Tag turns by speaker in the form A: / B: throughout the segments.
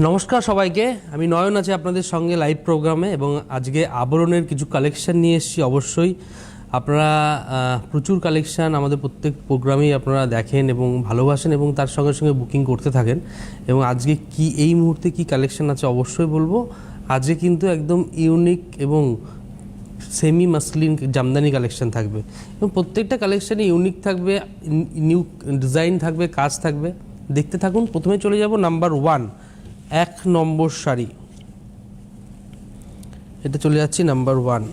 A: নমস্কার সবাইকে, আমি নয়ন আছি আপনাদের সঙ্গে লাইভ প্রোগ্রামে এবং আজকে আবরণের কিছু কালেকশন নিয়ে এসেছি। অবশ্যই আপনারা প্রচুর কালেকশন আমাদের প্রত্যেক প্রোগ্রামেই আপনারা দেখেন এবং ভালোবাসেন এবং তার সঙ্গে সঙ্গে বুকিং করতে থাকেন। এবং আজকে কি এই মুহূর্তে কি কালেকশন আছে অবশ্যই বলবো। আজকে কিন্তু একদম ইউনিক এবং সেমি মাসলিন জামদানি কালেকশন থাকবে এবং প্রত্যেকটা কালেকশানই ইউনিক থাকবে, নিউ ডিজাইন থাকবে, কাজ থাকবে। দেখতে থাকুন। প্রথমে চলে যাব নাম্বার 1, 1 নম্বর শাড়ি। এটা চলে যাচ্ছি নাম্বার 1।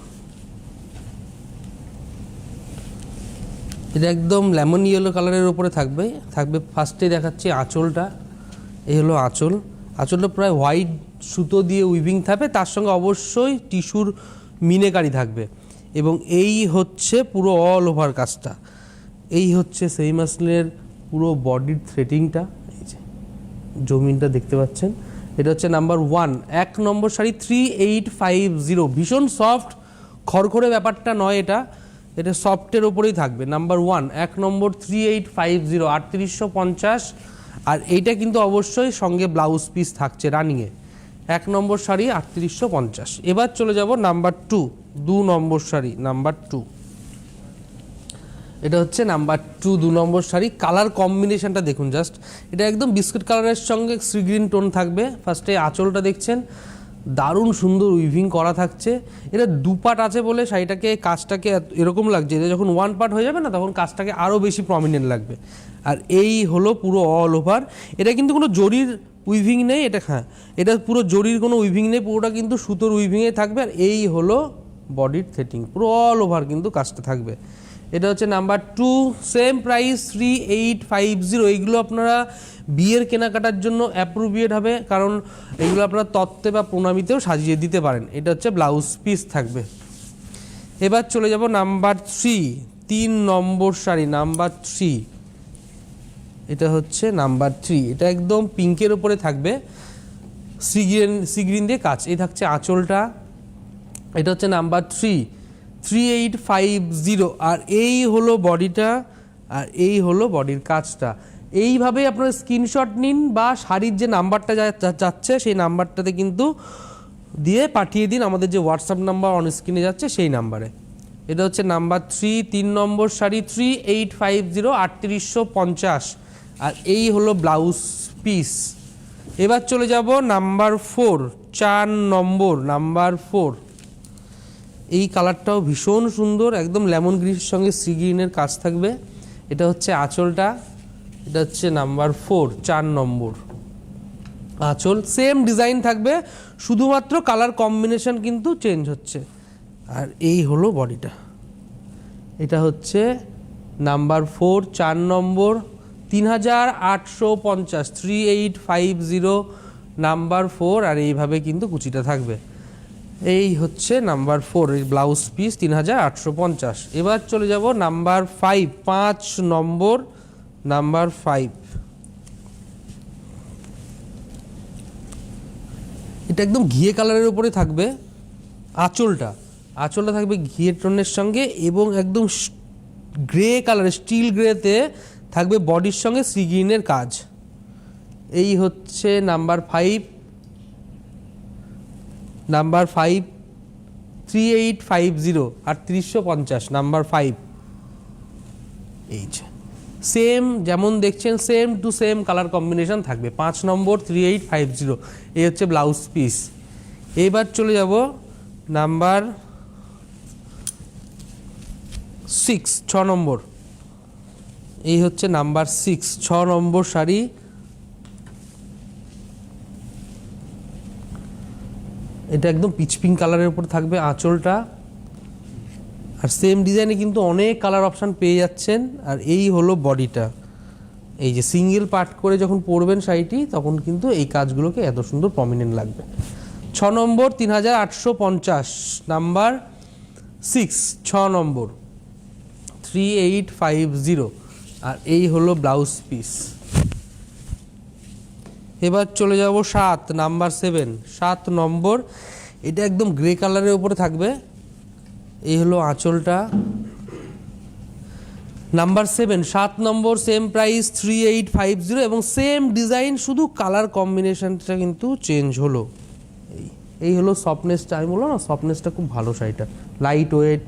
A: এটা একদম লেমন ইয়েলো কালারের উপরে থাকবে। ফার্স্টে দেখাচ্ছি আঁচলটা। এই হলো আঁচল। আঁচলটা প্রায় হোয়াইট সুতো দিয়ে উইভিং থাকবে, তার সঙ্গে অবশ্যই টিস্যুর মিনেকারি থাকবে এবং এই হচ্ছে পুরো অল ওভার কাজটা। এই হচ্ছে সেই মাসলিনের পুরো বডির থ্রেডিংটা, এই যে জমিনটা দেখতে পাচ্ছেন। এটা হচ্ছে নাম্বার 1, 1 নম্বর শাড়ি 3850। ভীষণ সফট, খড়খড়ে ব্যাপারটা নয়, এটা সফটের ওপরেই থাকবে। নাম্বার 1, 1 নম্বর 3850, 3850। আর এইটা কিন্তু অবশ্যই সঙ্গে ব্লাউজ পিস থাকছে রানিংয়ে। 1 নম্বর শাড়ি 3850। এবার চলে যাব নাম্বার 2, 2 নম্বর শাড়ি নাম্বার 2। এটা হচ্ছে নাম্বার 2, 2 নম্বর শাড়ি। কালার কম্বিনেশনটা দেখুন জাস্ট। এটা একদম বিস্কুট কালারের সঙ্গে সি গ্রিন টোন থাকবে। ফার্স্টে আঁচলটা দেখছেন, দারুণ সুন্দর উইভিং করা থাকছে। এটা 2 পার্ট আছে বলে শাড়িটাকে কাজটাকে এরকম লাগছে। এটা যখন 1 পার্ট হয়ে যাবে না, তখন কাজটাকে আরও বেশি প্রমিনেন্ট লাগবে। আর এই হলো পুরো অল ওভার। এটা কিন্তু কোনো জরির উইভিং নেই, এটা পুরো জরির কোনো উইভিং নেই, পুরোটা কিন্তু সুতোর উইভিংয়ে থাকবে। আর এই হলো বডির থ্রেডিং, পুরো অল ওভার কিন্তু কাজটা থাকবে। এটা হচ্ছে নাম্বার 2, সেম প্রাইস 3850। এইগুলো আপনারা বিয়ের কেনাকাটার জন্য অ্যাপ্রোপ্রিয়েট হবে, কারণ এগুলো আপনারা তত্ত্বে বা প্রণামীতেও সাজিয়ে দিতে পারেন। এটা হচ্ছে ব্লাউজ পিস থাকবে। এবার চলে যাব নাম্বার 3, 3 নম্বর শাড়ি নাম্বার 3। এটা হচ্ছে নাম্বার 3। এটা একদম পিঙ্কের ওপরে থাকবে, সি গ্রিন দিয়ে কাজ। এই থাকছে আঁচলটা। এটা হচ্ছে নাম্বার 3, 3850। আর এই হলো বডিটা, আর এই হলো বডির কাজটা। এইভাবেই আপনারা স্ক্রিনশট নিন বা শাড়ির যে নাম্বারটা যাচ্ছে সেই নাম্বারটাতে কিন্তু দিয়ে পাঠিয়ে দিন আমাদের যে হোয়াটসঅ্যাপ নাম্বার অন স্ক্রিনে যাচ্ছে সেই নাম্বারে। এটা হচ্ছে নাম্বার 3, 3 নম্বর শাড়ি 3850, 3850। আর এই হলো ব্লাউজ পিস। এবার চলে যাব নাম্বার 4, 4 নম্বর নাম্বার 4। এই কালারটাও ভীষণ সুন্দর, একদম লেমন গ্রিনের সঙ্গে সি গ্রিনের কাজ থাকবে। এটা হচ্ছে আঁচলটা। এটা হচ্ছে নাম্বার 4, 4 নম্বর আঁচল। সেম ডিজাইন থাকবে, শুধুমাত্র কালার কম্বিনেশন কিন্তু চেঞ্জ হচ্ছে। আর এই হলো বডিটা। এটা হচ্ছে নাম্বার 4, 4 নম্বর 3850, 3850 নাম্বার 4। আর এইভাবে কিন্তু কুচিটা থাকবে। এই হচ্ছে নাম্বার 4 এর ব্লাউজ পিস 3850। এবার চলে যাব নাম্বার 5, 5 নম্বর নাম্বার 5। এটা একদম ঘিয়ে কালারের উপরে থাকবে। আঁচলটা থাকবে ঘিয়ে টোনের সঙ্গে এবং একদম গ্রে কালারের, স্টিল গ্রেতে থাকবে বডির সঙ্গে সি গ্রিনের কাজ। এই হচ্ছে নাম্বার 5, নাম্বার 5, 3850, 3850 নাম্বার 5। এই যে সেম যেমন দেখছেন, same to same colour combination থাকবে। 5 নম্বর 3850। এই হচ্ছে ব্লাউজ পিস। এবার চলে যাব নাম্বার 6, 6 নম্বর। এই হচ্ছে নাম্বার 6, 6 নম্বর শাড়ি। এটা একদম পিচ পিঙ্ক কালারের উপর থাকবে আঁচলটা। আর সেম ডিজাইনে কিন্তু অনেক কালার অপশান পেয়ে যাচ্ছেন। আর এই হলো বডিটা। এই যে সিঙ্গেল পার্ট করে যখন পরবেন শাড়িটি, তখন কিন্তু এই কাজগুলোকে এত সুন্দর প্রমিনেন্ট লাগবে। 6 নম্বর 3850 নাম্বার 6, 6 নম্বর 3850। আর এই হলো ব্লাউজ পিস। এবার চলে যাব 7, নাম্বার 7, 7 নম্বর। এটা একদম গ্রে কালারের উপরে থাকবে। এই হলো আঁচলটা। নাম্বার 7 7 নম্বর সেম প্রাইস 3850 এবং সেম ডিজাইন, শুধু কালার কম্বিনেশনটা কিন্তু চেঞ্জ হলো। এই হলো সফটনেসটা, আমি বললাম না সফটনেসটা খুব ভালো শাড়িটা, light weight,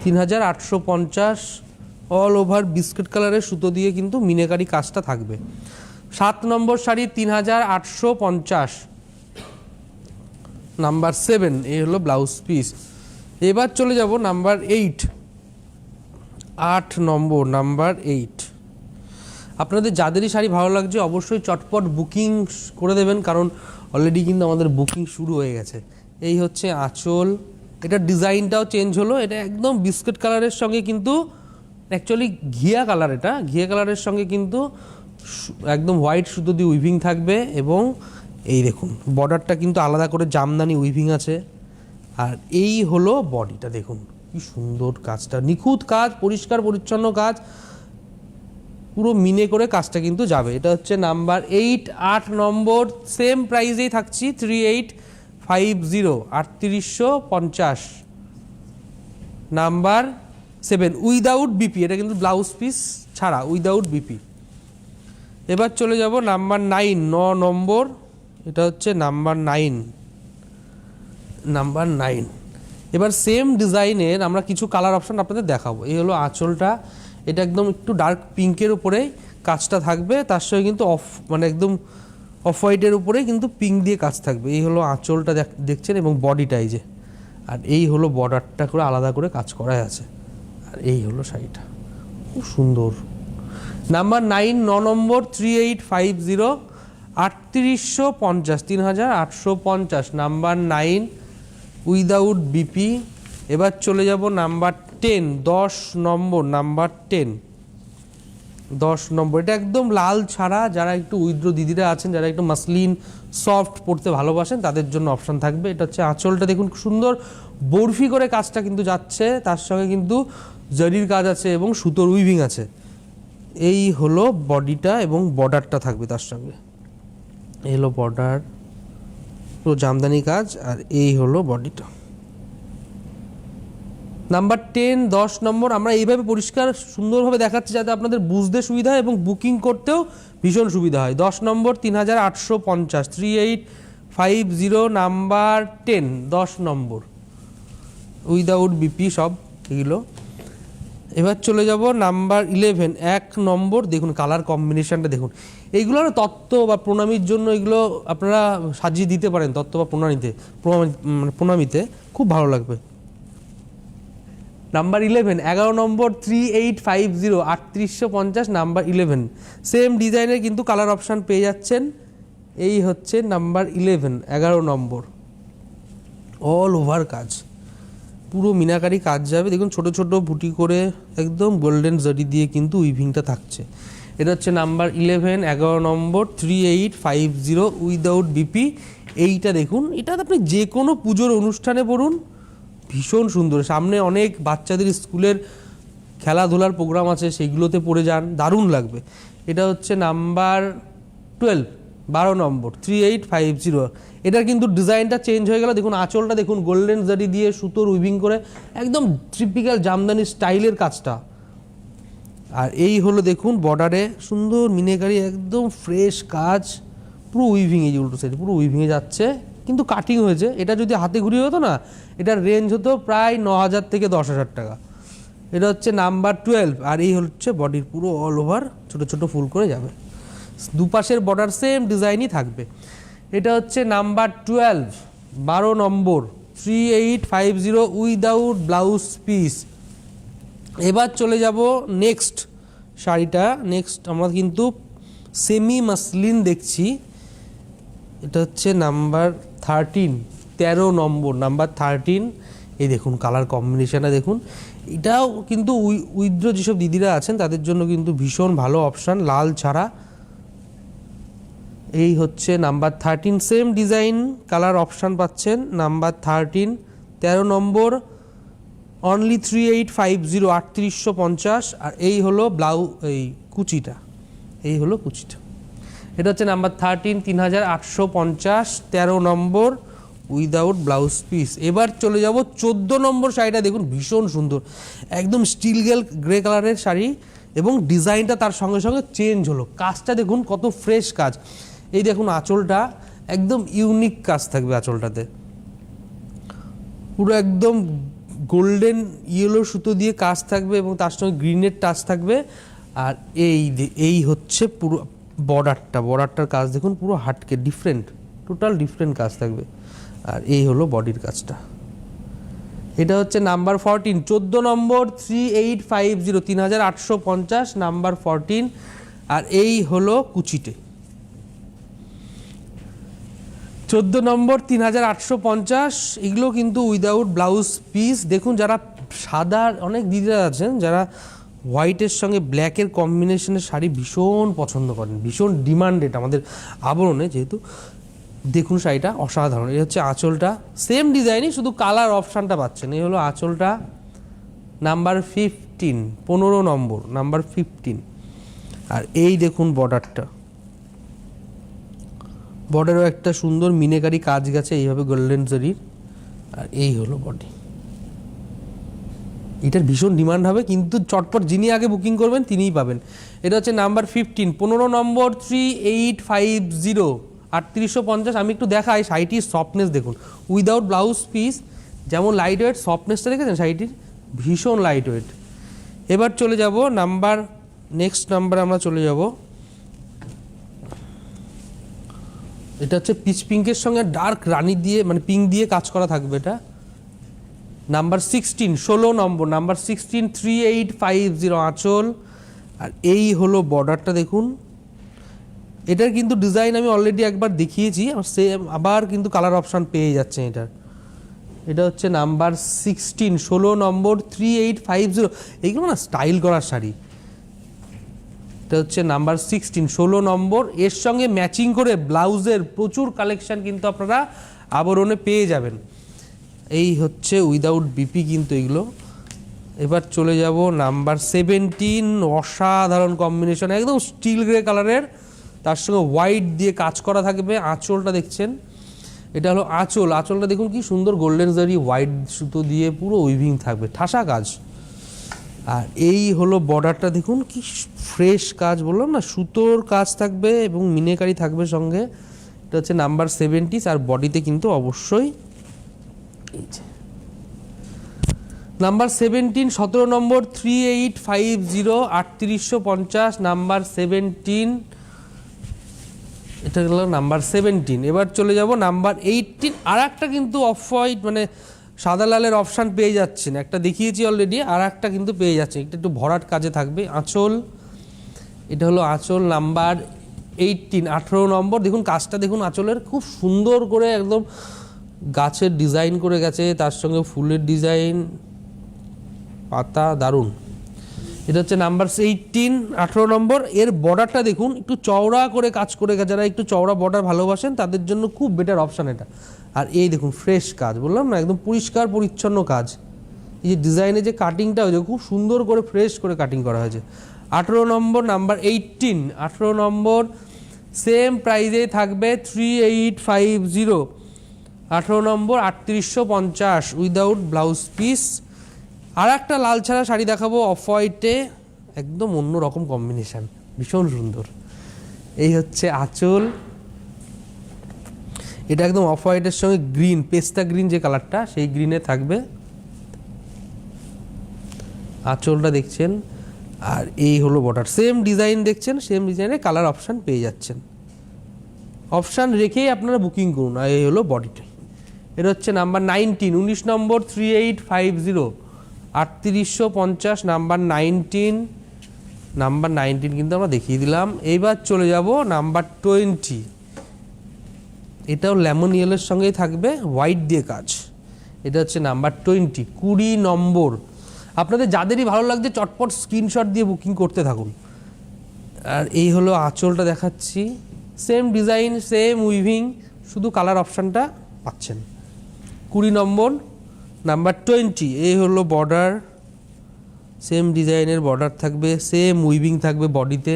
A: 3850, all over biscuit কালারের সুতো দিয়ে কিন্তু মিনাকারি কাজটা থাকবে। 7 নম্বর শাড়ি 3850, নাম্বার 7, এই হলো ব্লাউজ পিস। এবার চলে যাব নাম্বার 8, 8 নম্বর, নাম্বার 8। আপনাদের যাদেরই শাড়ি ভালো লাগছে অবশ্যই চটপট বুকিং করে দেবেন, কারণ অলরেডি কিন্তু আমাদের বুকিং শুরু হয়ে গেছে। এই হচ্ছে আঁচল, এটার ডিজাইনটাও চেঞ্জ হলো, এটা একদম বিস্কিট কালারের সঙ্গে কিন্তু অ্যাকচুয়ালি ঘিয়া কালার, এটা ঘিয়া কালারের সঙ্গে কিন্তু একদম হোয়াইট সুতো দিয়ে উইভিং থাকবে, এবং এই দেখুন বর্ডারটা কিন্তু আলাদা করে জামদানি উইভিং আছে। আর এই হলো বডিটা, দেখুন কি সুন্দর কাজটা, নিখুঁত কাজ, পরিষ্কার পরিচ্ছন্ন কাজ, পুরো মিনে করে কাজটা কিন্তু যাবে। এটা হচ্ছে নাম্বার 8, 8 নম্বর, সেম প্রাইসেই থাকছি 3850, 3850, নাম্বার 7 উইদাউট বিপি, এটা কিন্তু ব্লাউজ পিস ছাড়া উইদাউট বিপি। এবার চলে যাব নাম্বার 9, 9 নম্বর, এটা হচ্ছে নাম্বার 9, নাম্বার 9। এবার সেম ডিজাইনের আমরা কিছু কালার অপশন আপনাদের দেখাবো। এই হলো আঁচলটা, এটা একদম একটু ডার্ক পিঙ্কের উপরে কাজটা থাকবে, তার সঙ্গে কিন্তু মানে একদম অফ হোয়াইটের উপরে কিন্তু পিঙ্ক দিয়ে কাজ থাকবে। এই হলো আঁচলটা দেখছেন, এবং বডিটা এই যে, আর এই হলো বর্ডারটা করে আলাদা করে কাজ করাই আছে। আর এই হলো শাড়িটা, খুব সুন্দর। নাম্বার 9, 9 নম্বর, 3850, 3850, 3850, নাম্বার 9 উইদাউট বিপি। এবার চলে যাব নাম্বার 10, 10 নম্বর, নাম্বার 10, 10 নম্বর, এটা একদম লাল ছাড়া, যারা একটু উইদ্র দিদিরা আছেন, যারা একটু মাসলিন সফট পড়তে ভালোবাসেন তাদের জন্য অপশান থাকবে। এটা হচ্ছে আঁচলটা, দেখুন সুন্দর বরফি করে কাজটা কিন্তু যাচ্ছে, তার সঙ্গে কিন্তু জরির কাজ আছে এবং সুতোর উইভিং আছে। এই হলো বডিটা এবং বর্ডারটা থাকবে তার সঙ্গে, এই হলো বর্ডার, পুরো জামদানি কাজ, আর এই হলো বডিটা। নাম্বার 10, 10 নম্বর, আমরা এইভাবে পরিষ্কার সুন্দরভাবে দেখাচ্ছি যাতে আপনাদের বুঝতে সুবিধা হয় এবং বুকিং করতেও ভীষণ সুবিধা হয়। 10 নম্বর, 3850, 3850, নাম্বার 10, 10 নম্বর, উইদাউট বিপি সব এগুলো। এবার চলে যাব নাম্বার 11, 1 নম্বর, দেখুন কালার কম্বিনেশনটা দেখুন। এইগুলো না তত্ত্ব বা প্রণামীর জন্য এগুলো আপনারা সাজিয়ে দিতে পারেন, তত্ত্ব বা প্রণামীতে খুব ভালো লাগবে। নাম্বার 11, 11 নম্বর, 3850, 3850, নাম্বার 11, সেম ডিজাইনের কিন্তু কালার অপশান পেয়ে যাচ্ছেন। এই হচ্ছে নাম্বার 11, 11 নম্বর, অল ওভার কাজ, পুরো মিনাকারি কাজ যাবে, দেখুন ছোট ছোট বুটি করে একদম গোল্ডেন জারি দিয়ে কিন্তু উইভিংটা থাকছে। এটা হচ্ছে নাম্বার 11, 11 নম্বর, 3850, উইদাউট বিপি। এইটা দেখুন, এটা আপনি যে কোনো পুজোর অনুষ্ঠানে পড়ুন, ভীষণ সুন্দর। সামনে অনেক বাচ্চাদের স্কুলের খেলাধুলার প্রোগ্রাম আছে, সেইগুলোতে পড়ে যান, দারুণ লাগবে। এটা হচ্ছে নাম্বার 12, 12 নম্বর, 3850। এটার কিন্তু ডিজাইনটা চেঞ্জ হয়ে গেল, দেখুন আঁচলটা দেখুন গোল্ডেন জারি দিয়ে সুতোর উইভিং করে একদম ট্রিপিক্যাল জামদানি স্টাইলের কাজটা। আর এই হলো দেখুন বর্ডারে সুন্দর মিনেকারি একদম ফ্রেশ কাজ, পুরো উইভিং, এই যে উল্টো সাইড পুরো উইভিংয়ে যাচ্ছে, কিন্তু কাটিং হয়েছে। এটা যদি হাতে ঘুরিয়ে হতো না, এটার রেঞ্জ হতো প্রায় 9000 থেকে 10,000 টাকা। এটা হচ্ছে নাম্বার 12, আর এই হচ্ছে বডির পুরো অল ওভার ছোটো ছোটো ফুল করে যাবে, দুপাশের বর্ডার সেম ডিজাইনই থাকবে। এটা হচ্ছে নাম্বার 12, 12 নম্বর, 3850, উইদাউট ব্লাউজ পিস। এবার চলে যাব নেক্সট শাড়িটা। নেক্সট আমরা কিন্তু সেমি মাসলিন দেখছি। এটা হচ্ছে নাম্বার 13, 13 নম্বর, নাম্বার 13। এই দেখুন কালার কম্বিনেশনটা দেখুন, এটাও কিন্তু উইদ্র যেসব দিদিরা আছেন তাদের জন্য কিন্তু ভীষণ ভালো অপশান, লাল ছাড়া। এই হচ্ছে number 13, same design colour option পাচ্ছেন। নাম্বার 13, 13 নম্বর, অনলি 3850, 3850। আর এই হলো এই কুচিটা, এই হলো কুচিটা। এটা হচ্ছে নাম্বার 13, 3850, 13 নম্বর, উইদাউট ব্লাউজ পিস। এবার চলে যাব 14 নম্বর শাড়িটা দেখুন, ভীষণ সুন্দর, একদম স্টিল গ্রে কালারের শাড়ি এবং ডিজাইনটা তার সঙ্গে সঙ্গে চেঞ্জ হলো। কাজটা দেখুন কত ফ্রেশ কাজ। এই দেখুন আঁচলটা একদম ইউনিক কাজ থাকবে আঁচলটাতে, পুরো একদম গোল্ডেন ইয়েলো সুতো দিয়ে কাজ থাকবে এবং তার সঙ্গে গ্রিনের টাচ থাকবে। আর এই হচ্ছে পুরো বর্ডারটার কাজ দেখুন, পুরো হাটকে টোটাল ডিফারেন্ট কাজ থাকবে। আর এই হলো বডির কাজটা। এটা হচ্ছে নাম্বার 14, 14 নম্বর 3850, 3850 নাম্বার 14। আর এই হলো কুচিটে 14 নম্বর 3850। এগুলো কিন্তু উইদাউট ব্লাউজ পিস। দেখুন যারা সাদা, অনেক দিদিরা আছেন যারা হোয়াইটের সঙ্গে ব্ল্যাকের কম্বিনেশনের শাড়ি ভীষণ পছন্দ করেন, ভীষণ ডিমান্ডেড আমাদের আবরণে যেহেতু। দেখুন শাড়িটা অসাধারণ। এই হচ্ছে আঁচলটা, সেম ডিজাইনই, শুধু কালার অপশানটা পাচ্ছেন। এই হলো আঁচলটা নাম্বার 15, 15 নম্বর নাম্বার 15। আর এই দেখুন বর্ডারও একটা সুন্দর মিনেকারি কাজ গেছে এইভাবে গোল্ডেন জরির। আর এই হলো বডি। এটার ভীষণ ডিমান্ড হবে, কিন্তু চটপট যিনি আগে বুকিং করবেন তিনিই পাবেন। এটা হচ্ছে নাম্বার 15, 15 নম্বর 3850, 3850। আমি একটু দেখাই শাড়িটির সফটনেস দেখুন, উইদাউট ব্লাউজ পিস। যেমন লাইট ওয়েট, সফটনেসটা দেখেছেন শাড়িটির, ভীষণ লাইট ওয়েট। এবার চলে যাব নেক্সট নাম্বার আমরা চলে যাব। এটা হচ্ছে পিচ পিঙ্কের সঙ্গে ডার্ক রানি দিয়ে, মানে পিঙ্ক দিয়ে কাজ করা থাকবে। এটা নাম্বার 16, 16 নম্বর নাম্বার 16, 3850 আঁচল। আর এই হলো বর্ডারটা দেখুন। এটার কিন্তু ডিজাইন আমি অলরেডি একবার দেখিয়েছি, সেম আবার কিন্তু কালার অপশান পেয়ে যাচ্ছে এটার। এটা হচ্ছে নাম্বার 16, 16 নম্বর 3850। এইগুলো না স্টাইল করার শাড়ি। এটা হচ্ছে নাম্বার 16, 16 নম্বর। এর সঙ্গে ম্যাচিং করে ব্লাউজের প্রচুর কালেকশন কিন্তু আপনারা আবরণে পেয়ে যাবেন। এই হচ্ছে উইদাউট বিপি কিন্তু এগুলো। এবার চলে যাব নাম্বার 17, অসাধারণ কম্বিনেশন, একদম স্টিল গ্রে কালারের, তার সঙ্গে হোয়াইট দিয়ে কাজ করা থাকবে। আঁচলটা দেখছেন, এটা হলো আঁচলটা দেখুন কি সুন্দর গোল্ডেন জারি হোয়াইট সুতো দিয়ে পুরো উইভিং থাকবে, ঠাসা কাজ। আর এই হলো বর্ডারটা দেখুন কি ফ্রেশ কাজ, বললাম না সুতোর কাজ থাকবে এবং মিনেকারি থাকবে সঙ্গে। এটা হচ্ছে নাম্বার 70। আর বডিতে কিন্তু অবশ্যই এই যে নাম্বার 17, 17 নম্বর 3850, 3850 নাম্বার 17। এটা হলো নাম্বার 17। এবার চলে যাব নাম্বার 18। আর একটা কিন্তু অফ হোয়াইট মানে সাদা লালের অপশান পেয়ে যাচ্ছেন, একটা দেখিয়েছি অলরেডি, আর একটা কিন্তু পেয়ে যাচ্ছেন, এটা একটু ভরাট কাজে থাকবে। আঁচল, এটা হলো আঁচল নাম্বার 18, 18 নম্বর। দেখুন কাজটা দেখুন আঁচলের, খুব সুন্দর করে একদম গাছের ডিজাইন করে গেছে, তার সঙ্গে ফুলের ডিজাইন, পাতা, দারুণ। এটা হচ্ছে নাম্বার 18, 18 নম্বর। এর বর্ডারটা দেখুন একটু চওড়া করে কাজ করে গেছে, যারা একটু চওড়া বর্ডার ভালোবাসেন তাদের জন্য খুব বেটার অপশান এটা। আর এই দেখুন ফ্রেশ কাজ, বললাম না একদম পরিষ্কার পরিচ্ছন্ন কাজ। এই যে ডিজাইনের যে কাটিংটা হয়েছে খুব সুন্দর করে ফ্রেশ করে কাটিং করা হয়েছে। 18 নম্বর নাম্বার 18, 18 নম্বর সেম প্রাইজে থাকবে 3850, 18 নম্বর 3850 উইদাউট ব্লাউজ পিস। আর একটা লাল ছাড়া শাড়ি দেখাবো অফ হোয়াইটে, একদম অন্য রকম কম্বিনেশান, ভীষণ সুন্দর। এই হচ্ছে আঁচল, এটা একদম অফ হোয়াইটের সঙ্গে গ্রিন, পেস্তা গ্রিন যে কালারটা সেই গ্রিনে থাকবে। আঁচলটা দেখছেন, আর এই হলো বর্ডার, সেম ডিজাইন দেখছেন, সেম ডিজাইনে কালার অপশান পেয়ে যাচ্ছেন। অপশান রেখেই আপনারা বুকিং করুন। আর এই হলো বডিটা। এটা হচ্ছে নাম্বার 19, 19 নম্বর 3850, 3850 নাম্বার 19, নাম্বার 19 কিন্তু আমরা দেখিয়ে দিলাম। এইবার চলে যাব নাম্বার 20। এটাও লেমন ইয়েলোর সঙ্গেই থাকবে, হোয়াইট দিয়ে কাজ। এটা হচ্ছে নাম্বার 20, 20 নম্বর। আপনাদের যাদেরই ভালো লাগছে চটপট স্ক্রিনশট দিয়ে বুকিং করতে থাকুন। আর এই হলো আঁচলটা দেখাচ্ছি, সেম ডিজাইন, সেম উইভিং, শুধু কালার অপশানটা পাচ্ছেন। 20 নম্বর নাম্বার 20। এই হলো বর্ডার, সেম ডিজাইনের বর্ডার থাকবে, সেম উইভিং থাকবে বডিতে।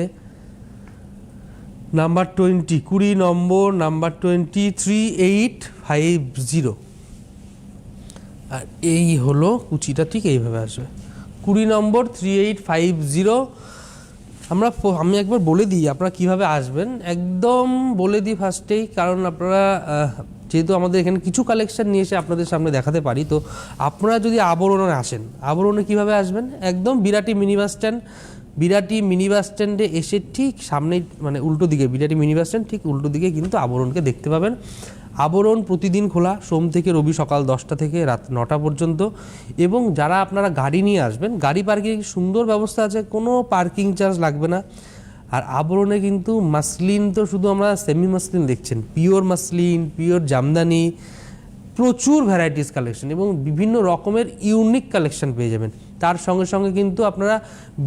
A: নাম্বার 20, 20 নম্বর, নাম্বার 20, 3850। আর এই হলো কুচিটা, ঠিক এইভাবে আসবে। 20 নম্বর 3850। আমি একবার বলে দিই আপনারা কিভাবে আসবেন, একদম বলে দিই ফার্স্টেই, কারণ আপনারা যেহেতু আমাদের এখানে কিছু কালেকশন নিয়ে এসে আপনাদের সামনে দেখাতে পারি, তো আপনারা যদি আবরণে আসেন, আবরণে কিভাবে আসবেন, একদম Birati mini bus stand, Birati mini bus স্ট্যান্ডে এসে ঠিক সামনেই মানে উল্টো দিকে, বিরাটি মিনি বাস স্ট্যান্ড ঠিক উল্টো দিকে কিন্তু আবরণকে দেখতে পাবেন। আবরণ প্রতিদিন খোলা, সোম থেকে রবি সকাল 10টা থেকে রাত 9টা পর্যন্ত। এবং যারা আপনারা গাড়ি নিয়ে আসবেন, গাড়ি পার্কিং সুন্দর ব্যবস্থা আছে, কোনো পার্কিং চার্জ লাগবে না। আর আবরণে কিন্তু মাসলিন তো শুধু আমরা সেমি মাসলিন দেখছেন, পিওর মাসলিন, পিওর জামদানি, প্রচুর ভ্যারাইটিস কালেকশন এবং বিভিন্ন রকমের ইউনিক কালেকশন পেয়ে যাবেন। তার সঙ্গে সঙ্গে কিন্তু আপনারা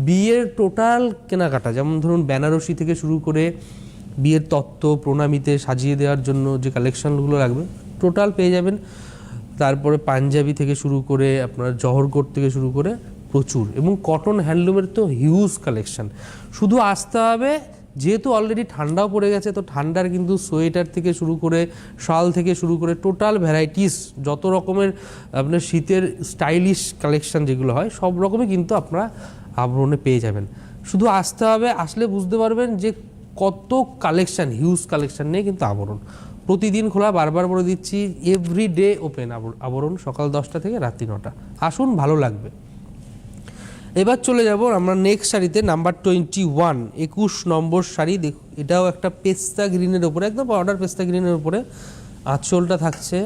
A: বিয়ের টোটাল কেনাকাটা, যেমন ধরুন বেনারসি থেকে শুরু করে বিয়ের তত্ত্ব, প্রণামীতে সাজিয়ে দেওয়ার জন্য যে কালেকশনগুলো লাগবে টোটাল পেয়ে যাবেন। তারপরে পাঞ্জাবি থেকে শুরু করে আপনার জহরকোট থেকে শুরু করে প্রচুর, এবং কটন হ্যান্ডলুমের তো হিউজ কালেকশন। শুধু আসতে হবে, যেহেতু অলরেডি ঠান্ডাও পড়ে গেছে, তো ঠান্ডার কিন্তু সোয়েটার থেকে শুরু করে শাল থেকে শুরু করে টোটাল ভ্যারাইটিস, যত রকমের আপনার শীতের স্টাইলিশ কালেকশন যেগুলো হয় সব রকমই কিন্তু আপনারা আবরণে পেয়ে যাবেন। শুধু আসতে হবে, আসলে বুঝতে পারবেন যে কত কালেকশন, হিউজ কালেকশন নিয়ে কিন্তু আবরণ। প্রতিদিন খোলা, বারবার বলে দিচ্ছি, এভরিডে ওপেন আবরণ, সকাল 10টা থেকে রাত্রি 9টা। আসুন, ভালো লাগবে। এবার চলে যাব আমরা নেক্সট শাড়িতে, নাম্বার 21, 21 নম্বর শাড়ি। দেখুন, এটাও একটা পেস্তা গ্রিনের উপরে, একদম পাউডার পেস্তা গ্রিনের উপরে আঁচলটা থাকছে।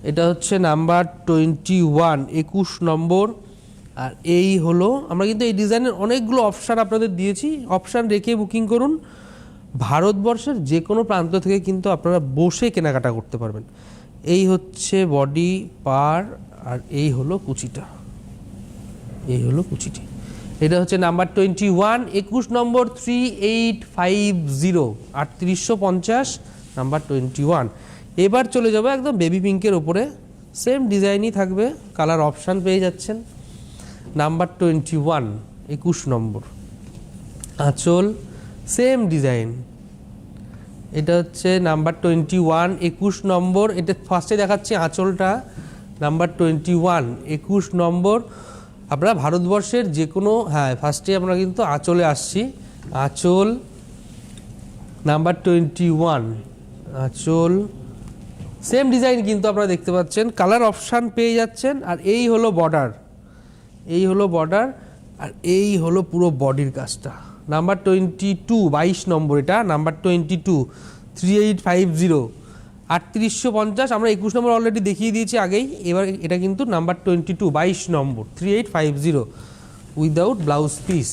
A: এটা হচ্ছে নাম্বার 21, 21 নম্বর। আর এই হলো, আমরা কিন্তু এই ডিজাইনের অনেকগুলো অপশান আপনাদের দিয়েছি, অপশান রেখে বুকিং করুন। ভারতবর্ষের যে কোনো প্রান্ত থেকে কিন্তু আপনারা বসে কেনাকাটা করতে পারবেন। এই হচ্ছে বডি পার, আর এই হলো কুচিটা, এই হলো কুচিটি। এটা হচ্ছে নাম্বার 21, 21 নম্বর, 3850, 3850, নাম্বার 21। এবার চলে যাবো একদম বেবি পিঙ্কের ওপরে, সেম ডিজাইনই থাকবে, কালার অপশান পেয়ে যাচ্ছেন। নাম্বার 21, 21 নম্বর, আঁচল সেম ডিজাইন। এটা হচ্ছে নাম্বার 21, 21 নম্বর। এটা ফার্স্টে দেখাচ্ছি আঁচলটা, নাম্বার 21, 21 নম্বর। আপনারা ভারতবর্ষের যে কোনো, হ্যাঁ ফার্স্টে আমরা কিন্তু আঁচলে আসছি, আঁচল নাম্বার 21, আঁচল সেম ডিজাইন কিন্তু আপনারা দেখতে পাচ্ছেন, কালার অপশান পেয়ে যাচ্ছেন। আর এই হলো বর্ডার, এই হলো বর্ডার, আর এই হলো পুরো বডির কাজটা। নাম্বার 22, 22 নম্বর, এটা নাম্বার 22, 3850, 3850। আমরা 21 নম্বর অলরেডি দেখিয়ে দিয়েছি আগেই, এবার এটা কিন্তু নাম্বার 22, 22 নম্বর, 3850, উইদাউট ব্লাউজ পিস।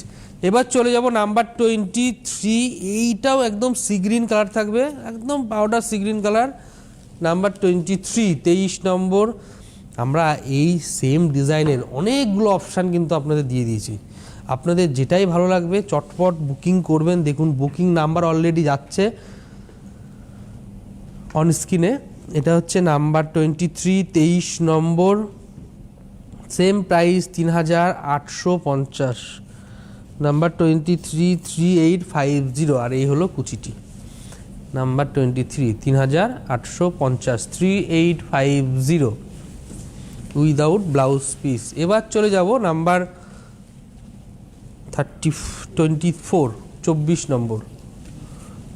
A: এবার চলে যাব নাম্বার 23, এইটাও একদম সি গ্রিন কালার থাকবে, একদম powder sea green colour. Number 23, 23 নম্বর। আমরা এই সেম ডিজাইনের অনেকগুলো অপশান কিন্তু আপনাদের দিয়ে দিয়েছি, আপনাদের যেটাই ভালো লাগবে চটপট বুকিং করবেন। দেখুন বুকিং নাম্বার অলরেডি যাচ্ছে অন স্ক্রিনে। এটা হচ্ছে নাম্বার 23, 23 নম্বর, সেম প্রাইস 3850, নাম্বার 23, 3850। আর এই হলো কুচিটি, নাম্বার 23, 3850, 3850, উইদাউট ব্লাউজ পিস। এবার চলে যাব নাম্বার 24, 24 নম্বর,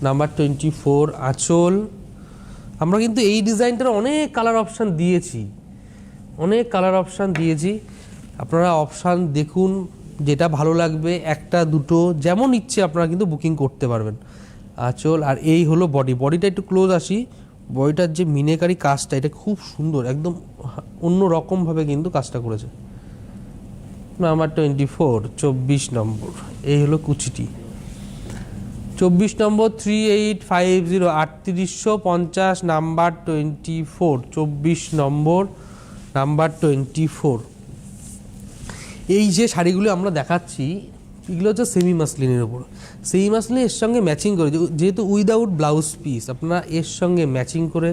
A: নাম্বার 24, আঁচল। আমরা কিন্তু এই ডিজাইনটার অনেক কালার অপশান দিয়েছি, অনেক কালার অপশান দিয়েছি। আপনারা অপশান দেখুন, যেটা ভালো লাগবে একটা দুটো যেমন ইচ্ছে আপনারা কিন্তু বুকিং করতে পারবেন। আঁচল, আর এই হলো বডি। বডিটা একটু ক্লোজ আসি, বডিটার যে মিনেকারি কাজটা, এটা খুব সুন্দর, একদম অন্য রকমভাবে কিন্তু কাজটা করেছে। নাম্বার 24, 24 নম্বর, এই হলো কুচিটি। 24 নম্বর, 3850, 3850, নাম্বার 24, 24 নম্বর, নাম্বার 24। এই যে শাড়িগুলো আমরা দেখাচ্ছি, এগুলো হচ্ছে সেমি মাসলিনের উপর। সেমি মাসলিন এর সঙ্গে ম্যাচিং করে, যেহেতু উইদাউট ব্লাউজ পিস, আপনারা এর সঙ্গে ম্যাচিং করে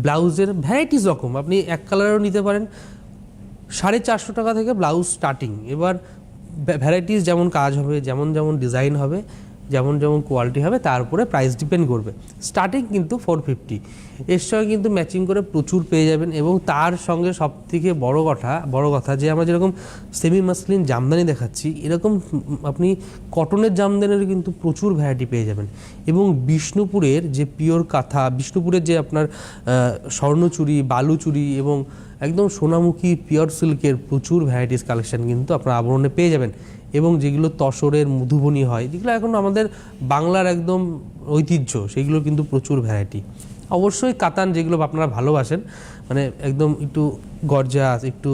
A: ব্লাউজের ভ্যারাইটিস রকম, আপনি এক কালারেরও নিতে পারেন। 450 টাকা থেকে ব্লাউজ স্টার্টিং। এবার ভ্যারাইটিস যেমন কাজ হবে, যেমন যেমন ডিজাইন হবে, যেমন যেমন কোয়ালিটি হবে তার উপরে প্রাইস ডিপেন্ড করবে। স্টার্টিং কিন্তু 450, এর সঙ্গে কিন্তু ম্যাচিং করে প্রচুর পেয়ে যাবেন। এবং তার সঙ্গে সবথেকে বড় কথা যে আমরা যেরকম সেমি মাসলিন জামদানি দেখাচ্ছি, এরকম আপনি কটনের জামদানির কিন্তু প্রচুর ভ্যারাইটি পেয়ে যাবেন। এবং বিষ্ণুপুরের যে পিওর কাঁথা, বিষ্ণুপুরের যে আপনার স্বর্ণচুরি, বালুচুরি এবং একদম সোনামুখী পিওর সিল্কের প্রচুর ভ্যারাইটিস কালেকশন কিন্তু আপনার আবরণে পেয়ে যাবেন। এবং যেগুলো তসরের মধুবনী হয়, যেগুলো এখন আমাদের বাংলার একদম ঐতিহ্য, সেগুলো কিন্তু প্রচুর ভ্যারাইটি। অবশ্যই কাতান যেগুলো আপনারা ভালোবাসেন, মানে একদম একটু গর্জাস, একটু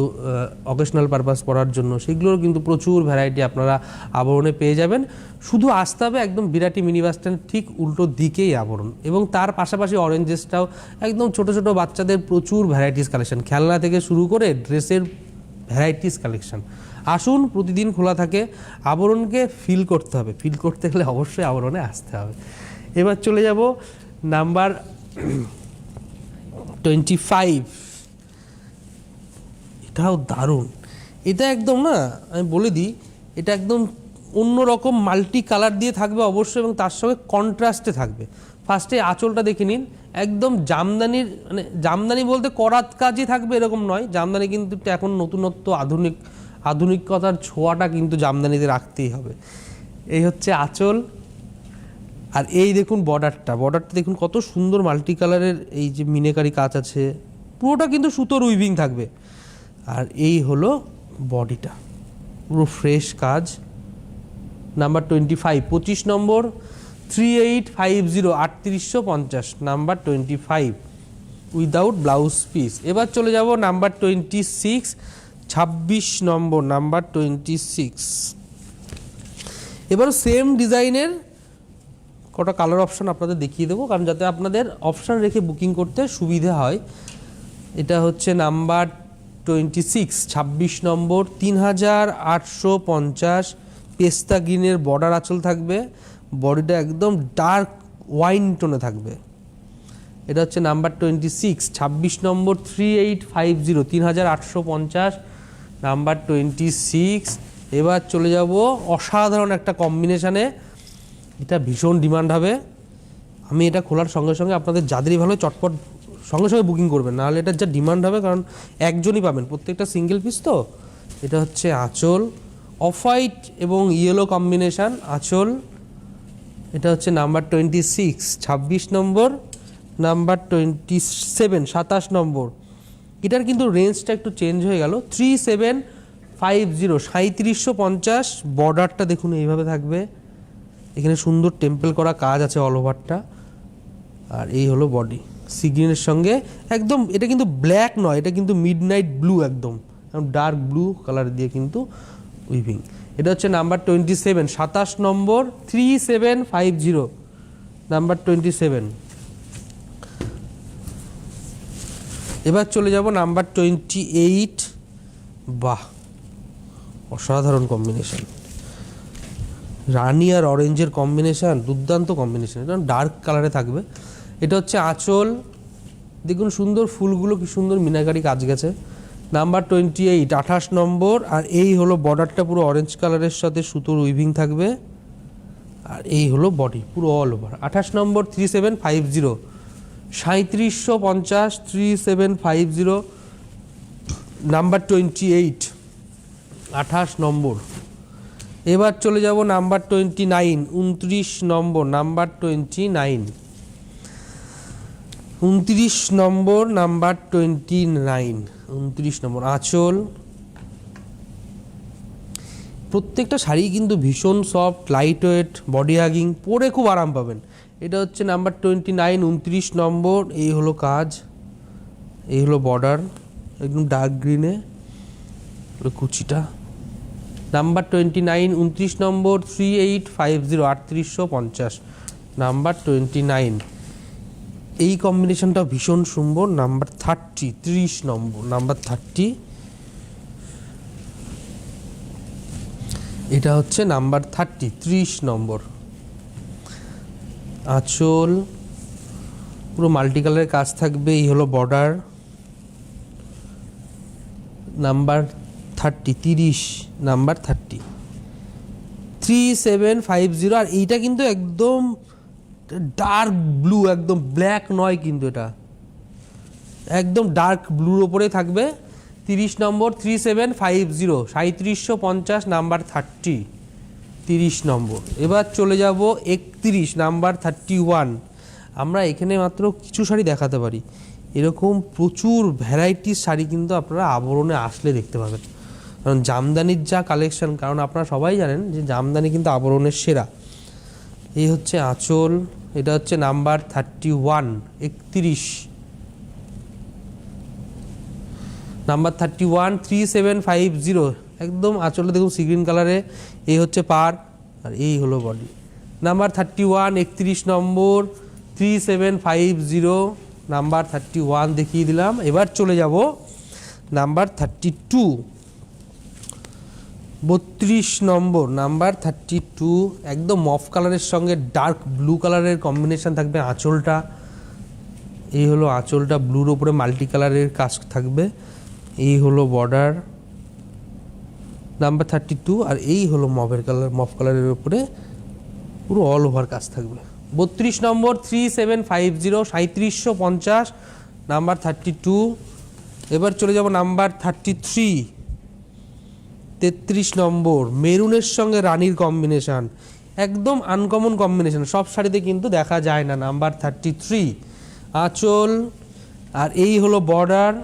A: অকেশনাল পারপাস পরার জন্য, সেগুলোর কিন্তু প্রচুর ভ্যারাইটি আপনারা আবরণে পেয়ে যাবেন। শুধু আসতে হবে একদম বিরাটি মিনি বাস স্ট্যান্ড ঠিক উল্টো দিকেই আবরণ। এবং তার পাশাপাশি অরেঞ্জেসটাও একদম ছোট ছোট বাচ্চাদের প্রচুর ভ্যারাইটিস কালেকশন, খেলনা থেকে শুরু করে ড্রেসের ভ্যারাইটিস কালেকশন। আসুন, প্রতিদিন খোলা থাকে। আবরণকে ফিল করতে হবে, ফিল করতে গেলে অবশ্যই আবরণে আসতে হবে। এবার চলে যাব নাম্বার 25। এটাও দারুণ। এটা একদম না, আমি বলে দিই, এটা একদম অন্যরকম মাল্টি কালার দিয়ে থাকবে অবশ্যই, এবং তার সঙ্গে কন্ট্রাস্টে থাকবে। ফার্স্টে আঁচলটা দেখে নিন, একদম জামদানির, মানে জামদানি বলতে করাত কাজই থাকবে এরকম নয়। জামদানি কিন্তু এখন নতুনত্ব, আধুনিকতার ছোঁয়াটা কিন্তু জামদানিতে রাখতেই হবে। এই হচ্ছে আঁচল। আর এই দেখুন বর্ডারটা দেখুন কত সুন্দর মাল্টি কালারের, এই যে মিনেকারি কাজ আছে, পুরোটা কিন্তু সুতোর উইভিং থাকবে। আর এই হলো বডিটা, পুরো ফ্রেশ কাজ। নাম্বার 25, 25 নম্বর, 3850, 3850, নাম্বার 25 উইদাউট ব্লাউজ পিস। এবার চলে যাব নাম্বার 26, 26 নম্বর, নাম্বার 26। এবার সেম ডিজাইনের কটা কালার অপশান আপনাদের দেখিয়ে দেবো, কারণ যাতে আপনাদের অপশান রেখে বুকিং করতে সুবিধা হয়। এটা হচ্ছে নাম্বার 26, 26 নম্বর, 3850, পেস্তা গ্রিনের বর্ডার আঁচল থাকবে। বডিটা একদম ডার্ক ওয়াইন টোনে থাকবে। এটা হচ্ছে নাম্বার 26, 26 নম্বর, 3850, 3850, নাম্বার 26। এবার চলে যাব অসাধারণ একটা কম্বিনেশানে, এটা ভীষণ ডিমান্ড হবে। আমি এটা খোলার সঙ্গে সঙ্গে আপনাদের যাদেরই ভালো চটপট সঙ্গে সঙ্গে বুকিং করবেন, নাহলে এটার যা ডিমান্ড হবে, কারণ একজনই পাবেন, প্রত্যেকটা সিঙ্গেল পিস তো। এটা হচ্ছে আঁচল, অফ হোয়াইট এবং ইয়েলো কম্বিনেশান আঁচল। এটা হচ্ছে নাম্বার 26, 26 নম্বর, নাম্বার 27, 27 নম্বর। এটার কিন্তু রেঞ্জটা একটু চেঞ্জ হয়ে গেল, 3750, 3750। বর্ডারটা দেখুন এইভাবে থাকবে, এখানে সুন্দর টেম্পল করা কাজ আছে অল ওভারটা। আর এই হলো বডি, সি গ্রিনের সঙ্গে একদম, এটা কিন্তু ব্ল্যাক নয়, এটা কিন্তু মিডনাইট ব্লু, একদম ডার্ক ব্লু কালার দিয়ে কিন্তু উইভিং। এটা হচ্ছে নাম্বার 27, 27 নম্বর, 3750, নাম্বার 27। এবার চলে যাব নাম্বার 28। বাহ, অসাধারণ কম্বিনেশন, রানি আর অরেঞ্জের কম্বিনেশান, দুর্দান্ত কম্বিনেশান। এটা ডার্ক কালারে থাকবে। এটা হচ্ছে আঁচল, দেখুন সুন্দর ফুলগুলো কি সুন্দর মিনাকারি কাজ গেছে। নাম্বার 28, 28 নম্বর। আর এই হলো বর্ডারটা, পুরো অরেঞ্জ কালারের সাথে সুতোর উইভিং থাকবে। আর এই হলো বডি পুরো অল ওভার। 28 নম্বর, 3750, 3750, 3750, নাম্বার 28, 28 নম্বর। এবার চলে যাব নাম্বার 29, 29 নম্বর, নাম্বার 29, 29 নম্বর, নাম্বার 29, 29 নম্বর আঁচল। প্রত্যেকটা শাড়ি কিন্তু ভীষণ soft, light weight, body hugging, পরে খুব আরাম পাবেন। এটা হচ্ছে নাম্বার 29, 29 নম্বর। এই হলো কাজ, এই হলো বর্ডার একদম ডার্ক গ্রিনে, কুচিটা। নাম্বার 29, 29 নম্বর, 3850, 3850, নাম্বার 29। এই কম্বিনেশনটা ভীষণ সুন্দর। নাম্বার 30, 30 নম্বর, নাম্বার 30। এটা হচ্ছে নাম্বার 30, 30 নম্বর। আঁচল পুরো মাল্টি কালারের কাজ থাকবে। এই হলো বর্ডার। Number 30, 30, number 30, 3750। আর এইটা কিন্তু একদম ডার্ক ব্লু, একদম ব্ল্যাক নয় কিন্তু, এটা একদম ডার্ক ব্লুর ওপরে থাকবে। 30 নম্বর 3750, 3750 নাম্বার 30, 30 নম্বর। এবার চলে যাব 31 নাম্বার 31। আমরা এখানে মাত্র কিছু শাড়ি দেখাতে পারি, এরকম প্রচুর ভ্যারাইটির শাড়ি কিন্তু আপনারা আবরণে আসলে দেখতে পাবেন। কারণ জামদানির যা কালেকশন, কারণ আপনারা সবাই জানেন যে জামদানি কিন্তু আবরণের সেরা। এই হচ্ছে আঁচল, এটা হচ্ছে নাম্বার 31, 31 নাম্বার 31, 3750। একদম আঁচলটা দেখুন সি গ্রিন কালারে। এই হচ্ছে পার, আর এই হলো বডি। নাম্বার 31, 31 নম্বর 3750, নাম্বার 31 দেখিয়ে দিলাম। এবার চলে যাব নাম্বার 32, 32 নম্বর নাম্বার 32। একদম মফ কালারের সঙ্গে ডার্ক ব্লু কালারের কম্বিনেশন থাকবে আঁচলটা। এই হলো আঁচলটা, ব্লুর ওপরে মাল্টি কালারের কাজ থাকবে। এই হলো বর্ডার, নাম্বার 32। আর এই হলো মফ কালারের উপরে পুরো অল ওভার কাজ থাকবে। 32 নম্বর 3750, 3750 নাম্বার 32। এবার চলে যাব নাম্বার 33, 33 নম্বর মেরুনের সঙ্গে রানীর কম্বিনেশন, একদম আনকমন কম্বিনেশন, সব শাড়িতে কিন্তু দেখা যায় না। নাম্বার 33 আঁচল, আর এই হলো বর্ডার,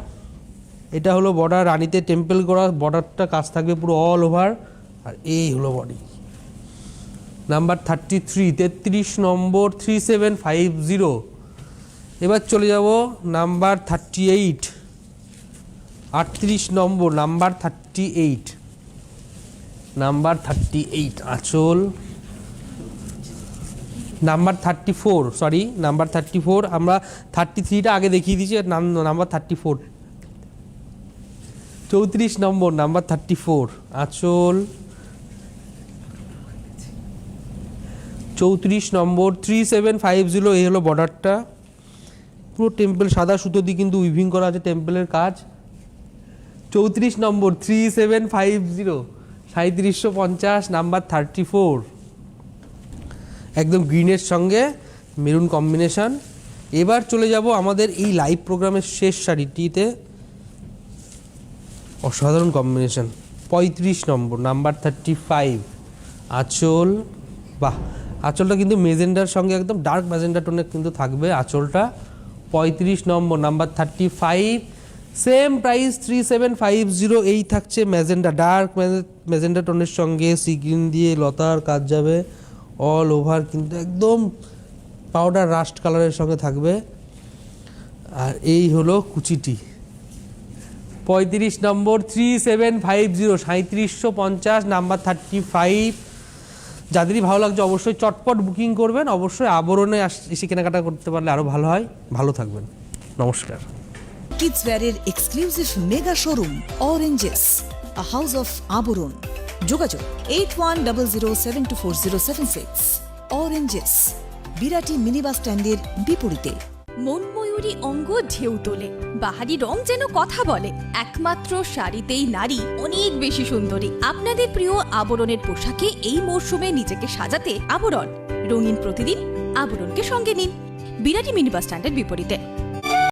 A: এটা হলো বর্ডার, রানীতে টেম্পল করা বর্ডারটা কাজ থাকবে পুরো অল ওভার। আর এই হলো বডি। নাম্বার 33, 33 নম্বর 3750। এবার চলে যাব নাম্বার 38, 38 নম্বর নাম্বার 38, নাম্বার 38 আঁচল। নাম্বার 34, সরি নাম্বার 34, আমরা 33টা আগে দেখিয়ে দিয়েছি, নাম্বার 34, 34 নম্বর নাম্বার 34 আঁচল। 34 নম্বর 3750। এই হলো বর্ডারটা, পুরো টেম্পল সাদা সুতো দিয়ে কিন্তু উইভিং করা আছে টেম্পলের কাজ। 34 নম্বর 3750, 3750 নাম্বার 34। একদম গ্রিনের সঙ্গে মেরুন কম্বিনেশন। এবার চলে যাব আমাদের এই লাইভ প্রোগ্রামের শেষ শাড়িটিতে, অসাধারণ কম্বিনেশন। 35 নম্বর নাম্বার 35 আঁচল। বাহ, আঁচলটা কিন্তু মেজেন্ডার সঙ্গে একদম ডার্ক ম্যাজেন্ডা টোনে কিন্তু থাকবে আঁচলটা। 35 নম্বর নাম্বার 35, সেম প্রাইস 3750। এই থাকছে ম্যাজেন্ডা, ডার্ক ম্যাজেন্ডা টোনের সঙ্গে সি গ্রিন দিয়ে লতার কাজ যাবে অল ওভার, কিন্তু একদম পাউডার রাস্ট কালারের সঙ্গে থাকবে। আর এই হলো কুচিটি। 35 নম্বর 3750, 3750 নাম্বার 35। যাদেরই ভালো লাগছে অবশ্যই চটপট বুকিং করবেন। অবশ্যই আবরণে এসে কেনাকাটা করতে পারলে আরও ভালো হয়। ভালো থাকবেন, নমস্কার।
B: কিডস ওয়্যারের exclusive mega showroom Oranges, a house of Abaran. যোগাযোগ 8100724076। অরেঞ্জেস, বিরাটি মিনি বাস স্ট্যান্ডের বিপরীতে।
C: মনময়ূরী অঙ্গ ঢেউ তোলে, বাহারি রং যেন কথা বলে। একমাত্র শাড়িতেই নারী অনেক বেশি সুন্দরী। আপনাদের প্রিয় আবরণের পোশাকে এই মরশুমে নিজেকে সাজাতে আবরণ। রঙিন প্রতিদিন আবরণকে সঙ্গে নিন, বিরাটি মিনি বাস স্ট্যান্ডের বিপরীতে।